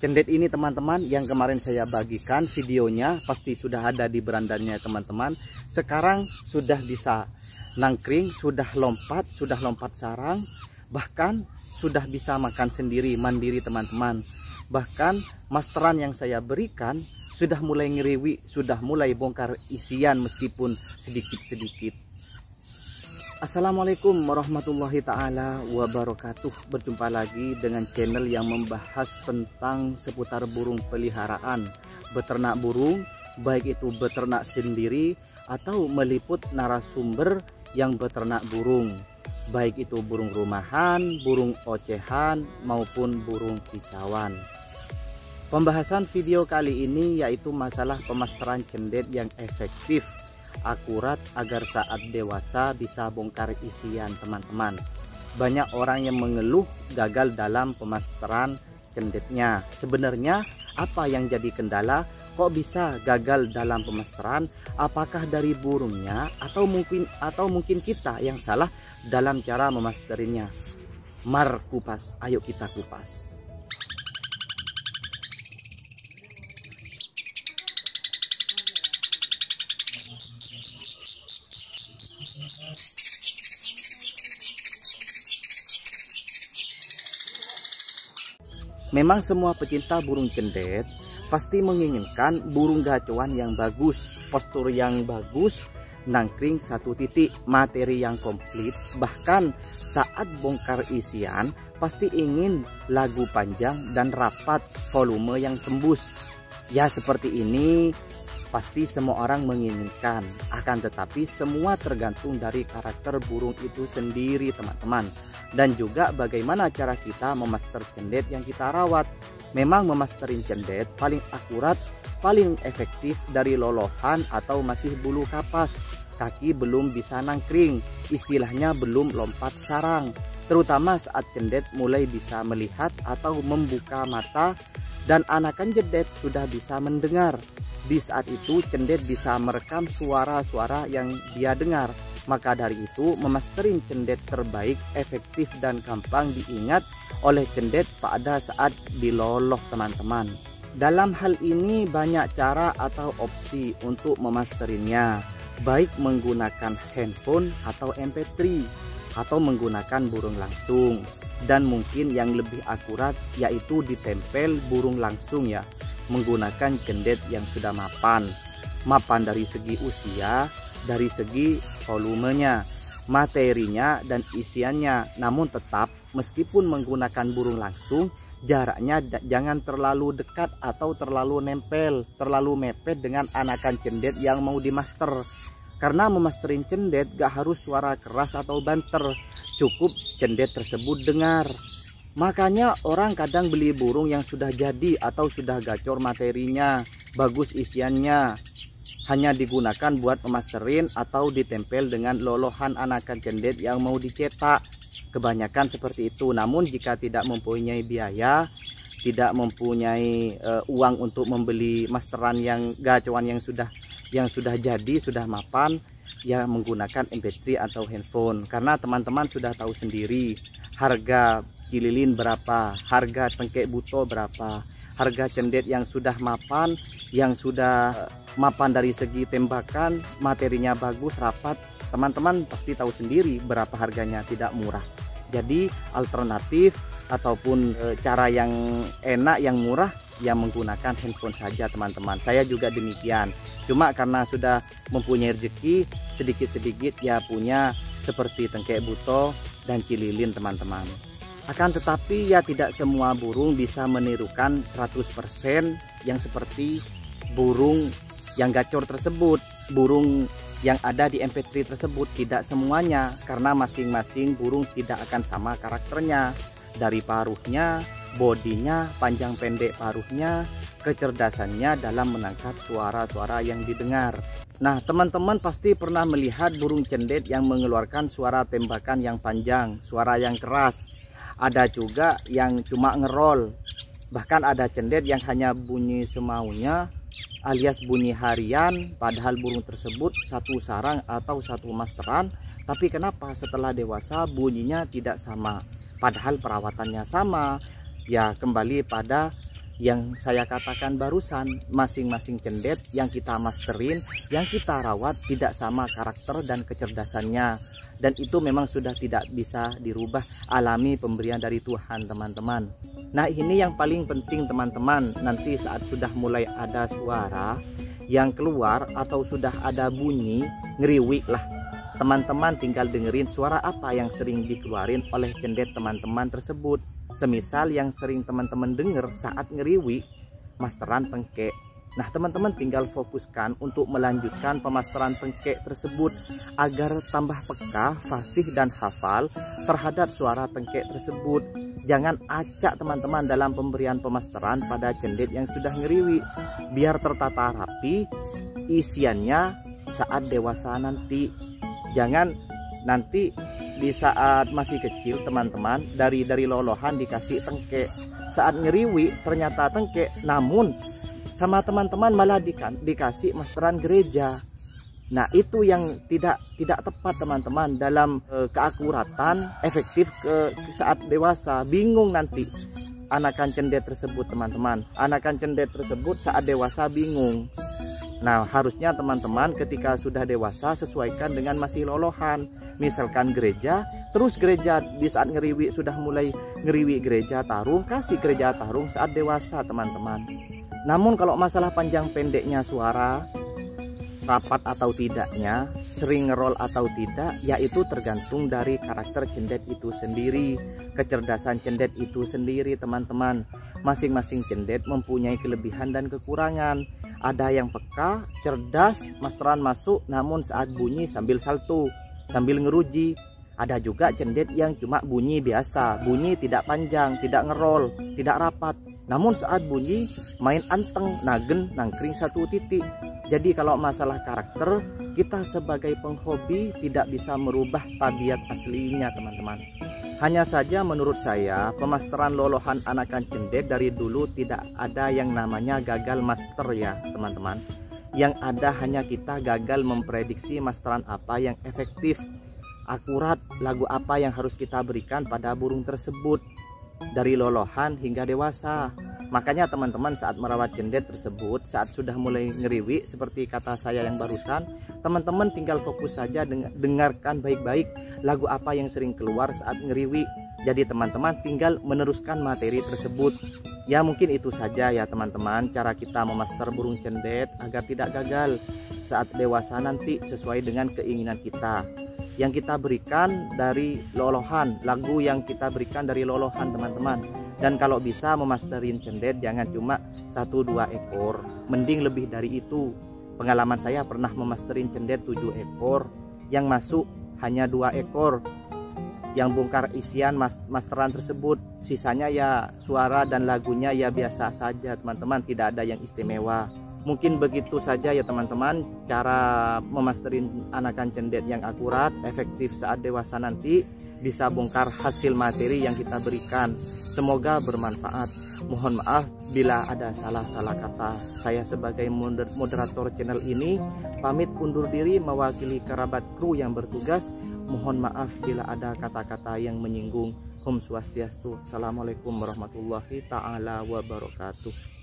Cendet ini teman-teman yang kemarin saya bagikan videonya pasti sudah ada di berandanya teman-teman. Sekarang sudah bisa nangkring, sudah lompat sarang, bahkan sudah bisa makan sendiri, mandiri teman-teman. Bahkan masteran yang saya berikan sudah mulai ngeriwi, sudah mulai bongkar isian meskipun sedikit-sedikit. Assalamualaikum warahmatullahi ta'ala wabarakatuh. Berjumpa lagi dengan channel yang membahas tentang seputar burung peliharaan, beternak burung, baik itu beternak sendiri atau meliput narasumber yang beternak burung, baik itu burung rumahan, burung ocehan maupun burung kicauan. Pembahasan video kali ini yaitu masalah pemasteran cendet yang efektif, akurat agar saat dewasa bisa bongkar isian teman-teman. Banyak orang yang mengeluh gagal dalam pemasteran cendetnya. Sebenarnya apa yang jadi kendala? Kok bisa gagal dalam pemasteran? Apakah dari burungnya atau mungkin kita yang salah dalam cara memasterinya? Mar kupas, ayo kita kupas. Memang semua pecinta burung cendet pasti menginginkan burung gacuan yang bagus, postur yang bagus, nangkring satu titik, materi yang komplit. Bahkan saat bongkar isian pasti ingin lagu panjang dan rapat, volume yang tembus. Ya seperti ini pasti semua orang menginginkan. Akan tetapi semua tergantung dari karakter burung itu sendiri teman-teman. Dan juga bagaimana cara kita memaster cendet yang kita rawat. Memang memasterin cendet paling akurat, paling efektif dari lolohan atau masih bulu kapas. Kaki belum bisa nangkring, istilahnya belum lompat sarang. Terutama saat cendet mulai bisa melihat atau membuka mata dan anakan cendet sudah bisa mendengar. Di saat itu cendet bisa merekam suara-suara yang dia dengar. Maka dari itu memasterin cendet terbaik, efektif dan gampang diingat oleh cendet pada saat diloloh teman-teman. Dalam hal ini banyak cara atau opsi untuk memasterinnya, baik menggunakan handphone atau MP3 atau menggunakan burung langsung. Dan mungkin yang lebih akurat yaitu ditempel burung langsung ya, menggunakan cendet yang sudah mapan dari segi usia, dari segi volumenya, materinya dan isiannya. Namun tetap meskipun menggunakan burung langsung, jaraknya jangan terlalu dekat atau terlalu nempel, terlalu mepet dengan anakan cendet yang mau dimaster. Karena memasterin cendet gak harus suara keras atau banter, cukup cendet tersebut dengar. Makanya orang kadang beli burung yang sudah jadi atau sudah gacor materinya, bagus isiannya, hanya digunakan buat memasterin atau ditempel dengan lolohan anakan cendet yang mau dicetak. Kebanyakan seperti itu. Namun jika tidak mempunyai biaya, tidak mempunyai uang untuk membeli masteran yang gacuan yang sudah jadi, sudah mapan, ya menggunakan MP3 atau handphone. Karena teman-teman sudah tahu sendiri harga cililin berapa, harga tengkek buto berapa, harga cendet yang sudah mapan, yang sudah mapan dari segi tembakan, materinya bagus, rapat, teman-teman pasti tahu sendiri berapa harganya, tidak murah. Jadi alternatif ataupun cara yang enak, yang murah, ya menggunakan handphone saja teman-teman. Saya juga demikian. Cuma karena sudah mempunyai rezeki, sedikit-sedikit ya punya seperti tengkek buto dan cililin teman-teman. Akan tetapi ya tidak semua burung bisa menirukan 100% yang seperti burung yang gacor tersebut, burung yang ada di MP3 tersebut. Tidak semuanya, karena masing-masing burung tidak akan sama karakternya. Dari paruhnya, bodinya, panjang pendek paruhnya, kecerdasannya dalam menangkap suara-suara yang didengar. Nah teman-teman pasti pernah melihat burung cendet yang mengeluarkan suara tembakan yang panjang, suara yang keras. Ada juga yang cuma ngerol. Bahkan ada cendet yang hanya bunyi semaunya alias bunyi harian, padahal burung tersebut satu sarang atau satu masteran. Tapi kenapa setelah dewasa bunyinya tidak sama, padahal perawatannya sama? Ya kembali pada yang saya katakan barusan, masing-masing cendet yang kita masterin, yang kita rawat tidak sama karakter dan kecerdasannya. Dan itu memang sudah tidak bisa dirubah, alami pemberian dari Tuhan teman-teman. Nah ini yang paling penting teman-teman, nanti saat sudah mulai ada suara yang keluar atau sudah ada bunyi, ngeriwik lah. Teman-teman tinggal dengerin suara apa yang sering dikeluarin oleh cendet teman-teman tersebut. Semisal yang sering teman-teman denger saat ngeriwi, masteran tengkek. Nah teman-teman tinggal fokuskan untuk melanjutkan pemasteran tengkek tersebut agar tambah peka, fasih dan hafal terhadap suara tengkek tersebut. Jangan acak teman-teman dalam pemberian pemasteran pada cendet yang sudah ngeriwi, biar tertata rapi isiannya saat dewasa nanti. Jangan nanti di saat masih kecil teman-teman dari lolohan dikasih tengkek, saat ngeriwi ternyata tengkek, namun sama teman-teman malah dikasih masteran gereja. Nah itu yang tidak tepat teman-teman dalam keakuratan efektif saat dewasa. Bingung nanti anakan cendet tersebut teman-teman, anakan cendet tersebut saat dewasa bingung. Nah harusnya teman-teman ketika sudah dewasa sesuaikan dengan masih lolohan. Misalkan gereja, terus gereja di saat ngeriwi sudah mulai ngeriwi gereja tarung, kasih gereja tarung saat dewasa teman-teman. Namun kalau masalah panjang pendeknya suara, rapat atau tidaknya, sering ngerol atau tidak, yaitu tergantung dari karakter cendet itu sendiri, kecerdasan cendet itu sendiri teman-teman. Masing-masing cendet mempunyai kelebihan dan kekurangan. Ada yang peka, cerdas, masteran masuk, namun saat bunyi sambil salto, sambil ngeruji. Ada juga cendet yang cuma bunyi biasa, bunyi tidak panjang, tidak ngerol, tidak rapat. Namun saat bunyi main anteng, nagen, nangkring satu titik. Jadi kalau masalah karakter, kita sebagai penghobi tidak bisa merubah tabiat aslinya teman-teman. Hanya saja menurut saya pemasteran lolohan anakan cendet dari dulu tidak ada yang namanya gagal master ya teman-teman. Yang ada hanya kita gagal memprediksi masteran apa yang efektif, akurat, lagu apa yang harus kita berikan pada burung tersebut dari lolohan hingga dewasa. Makanya teman-teman saat merawat cendet tersebut, saat sudah mulai ngeriwi seperti kata saya yang barusan, teman-teman tinggal fokus saja dengarkan baik-baik lagu apa yang sering keluar saat ngeriwi. Jadi teman-teman tinggal meneruskan materi tersebut. Ya mungkin itu saja ya teman-teman, cara kita memaster burung cendet agar tidak gagal saat dewasa nanti sesuai dengan keinginan kita. Yang kita berikan dari lolohan, lagu yang kita berikan dari lolohan teman-teman. Dan kalau bisa memasterin cendet jangan cuma 1-2 ekor, mending lebih dari itu. Pengalaman saya pernah memasterin cendet 7 ekor, yang masuk hanya 2 ekor, yang bongkar isian masteran tersebut. Sisanya ya suara dan lagunya ya biasa saja teman-teman, tidak ada yang istimewa. Mungkin begitu saja ya teman-teman cara memasterin anakan cendet yang akurat, efektif saat dewasa nanti, bisa bongkar hasil materi yang kita berikan. Semoga bermanfaat. Mohon maaf bila ada salah-salah kata. Saya sebagai moderator channel ini pamit undur diri mewakili kerabat kru yang bertugas. Mohon maaf bila ada kata-kata yang menyinggung. Om Swastiastu. Assalamualaikum warahmatullahi taala wabarakatuh.